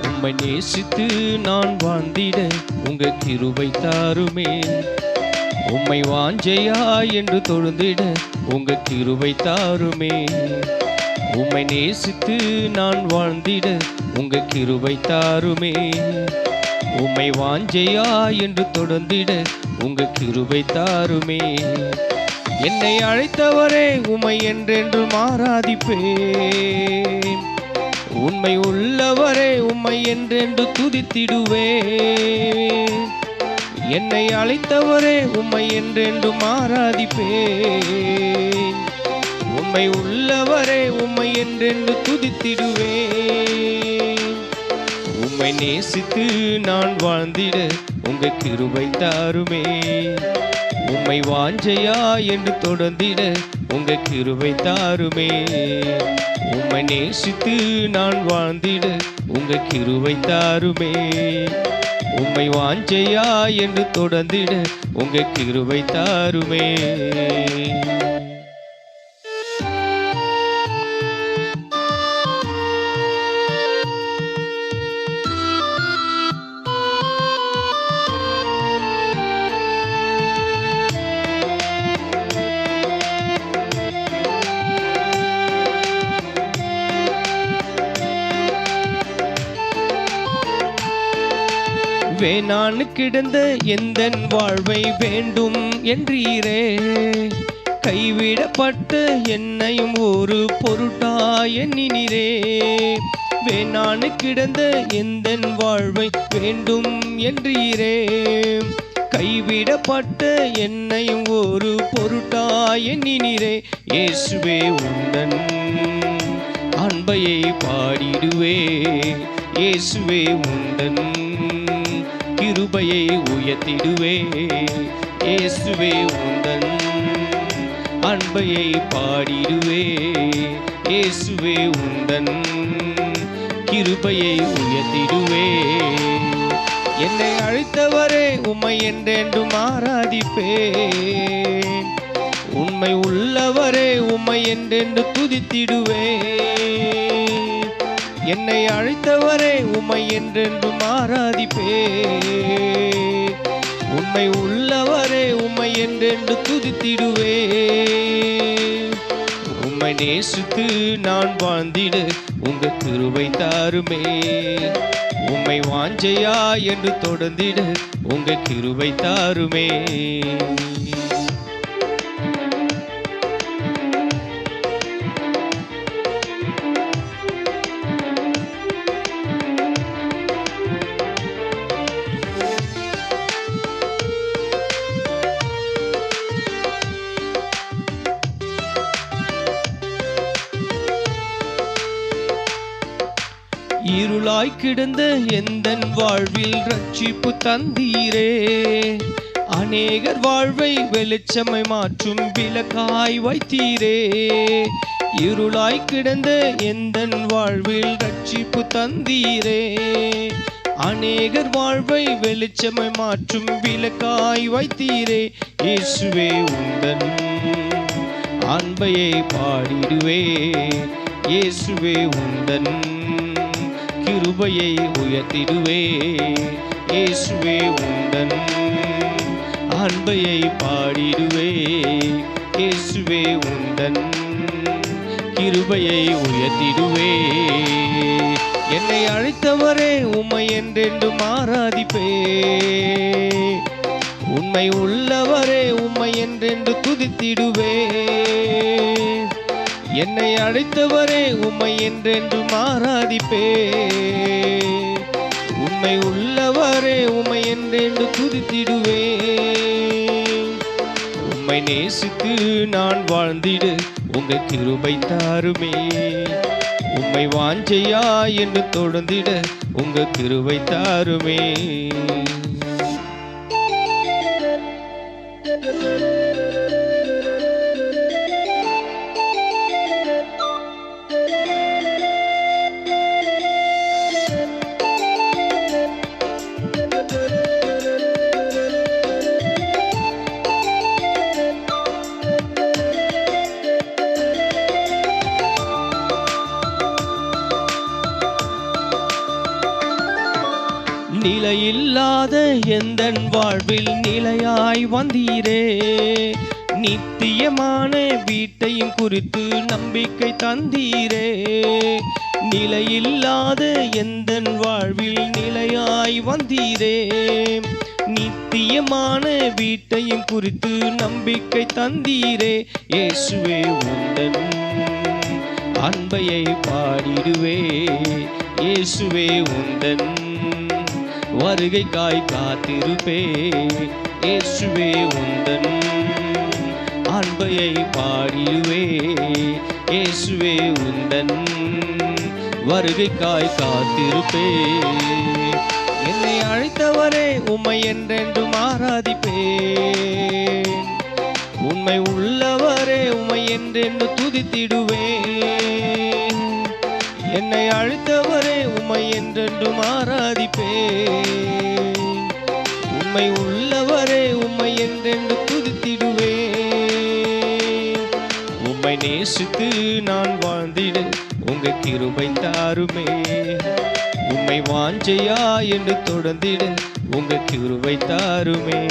உம்மை நேசித்து நான் வாழ்ந்திட உங்க கிருபை தாருமே. உம்மை வாஞ்சையா என்று தொழுந்திட உங்க கிருபை தாருமே. உம்மை நேசித்து நான் வாழ்ந்திட உங்க கிருபை தாருமே. உம்மை வாஞ்சையா என்று தொடர்ந்திட உங்க கிருபை தாருமே. என்னை அழைத்தவரே உம்மை என்றென்றும் ஆராதிப்பேன். உண்மை உள்ளவரே உம்மை என்றென்று துதித்திடுவேன். என்னை அழைத்தவரே உம்மை என்றென்றும் ஆராதிப்பேன். உண்மை உள்ளவரே உம்மை என்றென்று துதித்திடுவேன். உம்மை நேசித்து நான் வாழ்ந்திட உங்க கிருபை தாருமே. உம்மை வாஞ்சையா என்று தொடர்ந்திட உங்க கிருபை தாருமே. உம்மை நேசித்து நான் வாழ்ந்திட உங்க கிருபை தாருமே. உம்மை வாஞ்சையா என்று தொடர்ந்திட உங்க கிருபை தாருமே. வேணான்னு கிடந்த எந்தன் வாழ்வை வேண்டும் என்றீரே. கைவிடப்பட்ட என்னையும் ஒரு பொருட்டாய் எண்ணினீரே. வேணான்னு கிடந்த எந்தன் வாழ்வை வேண்டும் என்றீரே. கைவிடப்பட்ட என்னையும் ஒரு பொருட்டாய் எண்ணினீரே. இயேசுவே உந்தன் அன்பையை பாடிடுவே. இயேசுவே உந்தன் கிருபையை உயர்த்திடுவே. இயேசுவே உந்தன் அன்பையை பாடிடுவே. இயேசுவே உந்தன் கிருபையை உயர்த்திடுவே. என்னை அழைத்தவரே உம்மை என்றென்றும் ஆராதிப்பேன். உண்மை உள்ளவரே உம்மை என்றென்று துதித்திடுவேன். என்னை அழைத்தவரே உம்மை என்றென்றும் ஆராதிப்பேன். உண்மை உள்ளவரே உம்மை என்றென்று துதித்திடுவேன். உம்மை நேசித்து நான் வாழ்ந்திட உங்க கிருபை தாருமே. உம்மை வாஞ்சையா என்று தொடர்ந்திட உங்க கிருபை தாருமே. இருளாய் கிடந்த எந்தன் வாழ்வில் ரட்சிப்பு தந்தீரே. அநேகர் வாழ்வை வெளிச்சமை மாற்றும் விளக்காய் வைத்தீரே. இருளாய் கிடந்த எந்தன் வாழ்வில் ரட்சிப்பு தந்தீரே. அநேகர் வாழ்வை வெளிச்சமை மாற்றும் விளக்காய் வைத்தீரே. இயேசுவே உந்தன் அன்பையை பாடிடுவே. இயேசுவே உந்தன் கிருபையை உயர்த்திடுவே. இயேசுவே உந்தன் அன்பையை பாடிடுவே. இயேசுவே உந்தன் கிருபையை உயர்த்திடுவே. என்னை அழைத்தவரே உம்மை என்றென்றும் ஆராதிப்பே. உண்மை உள்ளவரே உம்மை என்றென்று துதித்திடுவே. என்னை அழைத்தவரே உம்மை என்றென்றும் ஆராதிப்பே. உண்மை உள்ளவரே உம்மை என்றென்று துதித்திடுவே. உம்மை நேசித்து நான் வாழ்ந்திட உங்க கிருபை தாருமே. உம்மை வாஞ்சையா என்று தொடர்ந்திட உங்க கிருபை தாருமே. எந்தன் வாழ்வில் நிலையாய் வந்தீரே. நித்தியமான வீட்டையும் குறித்து நம்பிக்கை தந்தீரே. நிலையில்லாத எந்தன் வாழ்வில் நிலையாய் வந்தீரே. நித்தியமான வீட்டையும் குறித்து நம்பிக்கை தந்தீரே. இயேசுவே உந்தன் அன்பையை பாடிடுவே. இயேசுவே உந்தன் வருகைக்காய் காத்திருப்பே. இயேசுவே உந்தன் அன்பையை பாடிடுவே. இயேசுவே உந்தன் வருகைக்காய் காத்திருப்பே. என்னை அழைத்தவரே உம்மை என்றென்றும் ஆராதிப்பேன். உண்மை உள்ளவரே உம்மை என்றென்று துதித்திடுவேன். என்னை அழைத்தவரே உம்மை என்றென்றும் ஆராதிப்பேன். உண்மை உள்ளவரே உம்மை என்றென்று துதித்திடுவேன். உம்மை நேசித்து நான் வாழ்ந்திட உங்க கிருபை தாருமே. உம்மை வாஞ்சையா என்று தொடர்ந்திட உங்க கிருபை தாருமே.